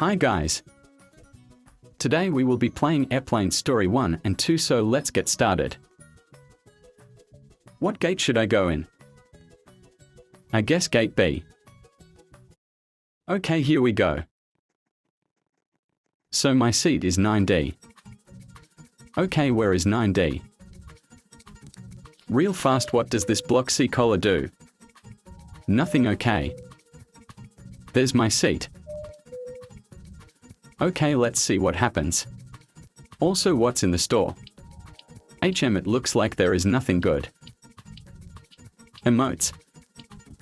Hi guys! Today we will be playing Airplane Story 1 and 2, so let's get started. What gate should I go in? I guess gate B. Okay, here we go. So my seat is 9D. Okay, where is 9D? Real fast, what does this block C collar do? Nothing. Okay. There's my seat. Okay, let's see what happens. Also, what's in the store? It looks like there is nothing good. Emotes.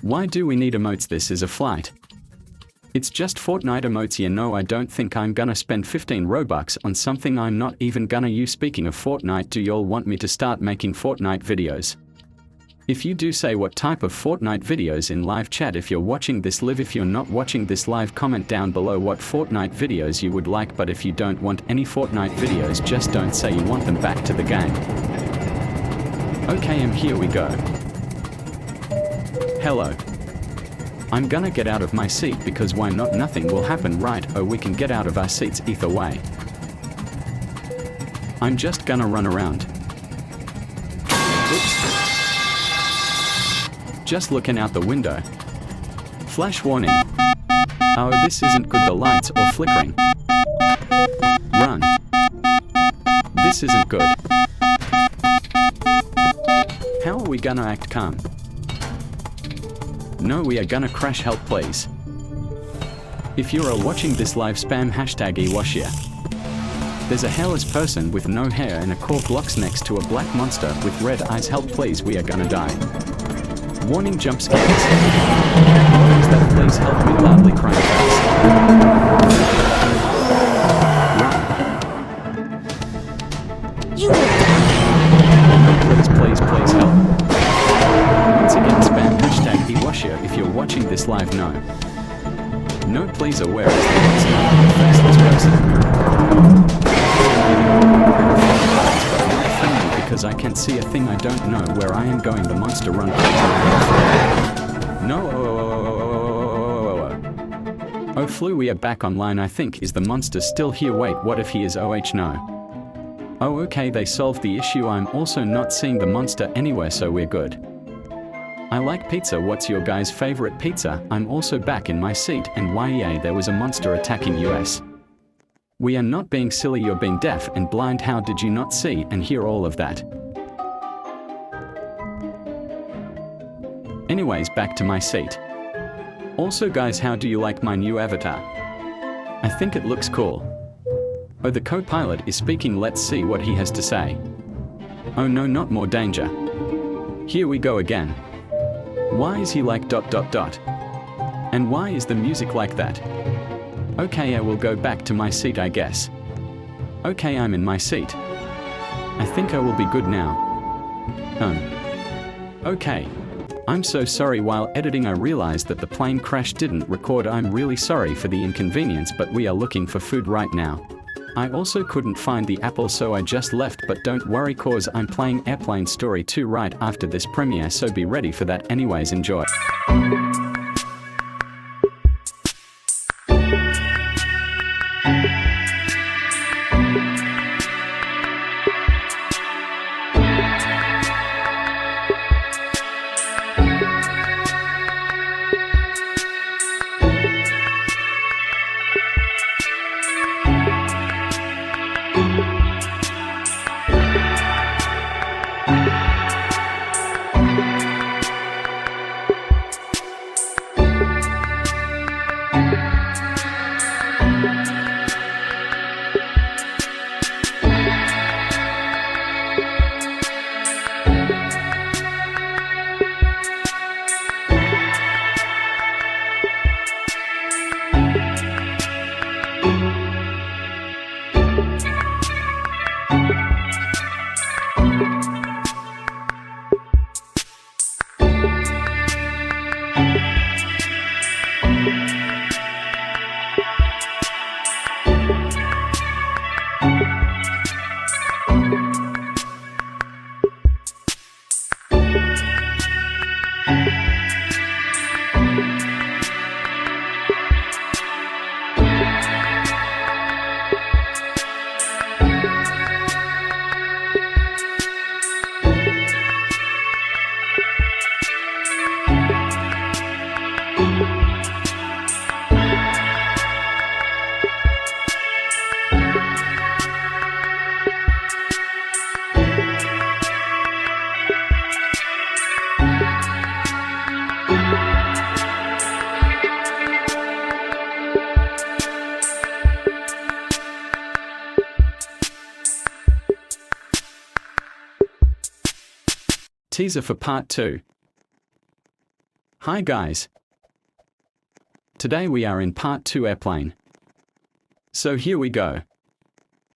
Why do we need emotes? This is a flight. It's just Fortnite emotes. You know, I don't think I'm gonna spend 15 Robux on something I'm not even gonna use. Speaking of Fortnite, do y'all want me to start making Fortnite videos? If you do, say what type of Fortnite videos in live chat if you're watching this live. If you're not watching this live, comment down below what Fortnite videos you would like, but if you don't want any Fortnite videos, just don't say you want them back to the game. Okay, and here we go. Hello. I'm gonna get out of my seat because why not? Nothing will happen, right? Oh, we can get out of our seats either way. I'm just gonna run around. Oops. Just looking out the window. Flash warning. Oh, this isn't good. The lights are flickering. Run. This isn't good. How are we gonna act calm? No, we are gonna crash. Help please. If you are watching this live, spam hashtag #eWashia. There's a hairless person with no hair and a cork locks next to a black monster with red eyes. Help please, we are gonna die. Warning, jump scares. What is that? Please help me, loudly crying fast. Run. You will die. Please help. Once again, spam hashtag #eWashia if you're watching this live. No, please, aware is the faceless person. Because I can't see a thing, I don't know where I am going. The monster run. No. Oh, Flu, we are back online. I think, is the monster still here? Wait, what if he is? No. Oh, okay, they solved the issue. I'm also not seeing the monster anywhere, so we're good. I like pizza. What's your guys' favorite pizza? I'm also back in my seat, and yeah, there was a monster attacking us. We are not being silly, you're being deaf and blind. How did you not see and hear all of that? Anyways, back to my seat. Also guys, how do you like my new avatar? I think it looks cool. Oh, the co-pilot is speaking. Let's see what he has to say. Oh no, not more danger. Here we go again. Why is he like ... And why is the music like that? Okay, I will go back to my seat, I guess. Okay, I'm in my seat. I think I will be good now. Okay. I'm so sorry. While editing, I realized that the plane crash didn't record. I'm really sorry for the inconvenience, but we are looking for food right now. I also couldn't find the apple, so I just left, but don't worry cause I'm playing Airplane Story 2 right after this premiere, so be ready for that. Anyways, enjoy. Teaser for part 2. Hi guys. Today we are in part 2 airplane. So here we go.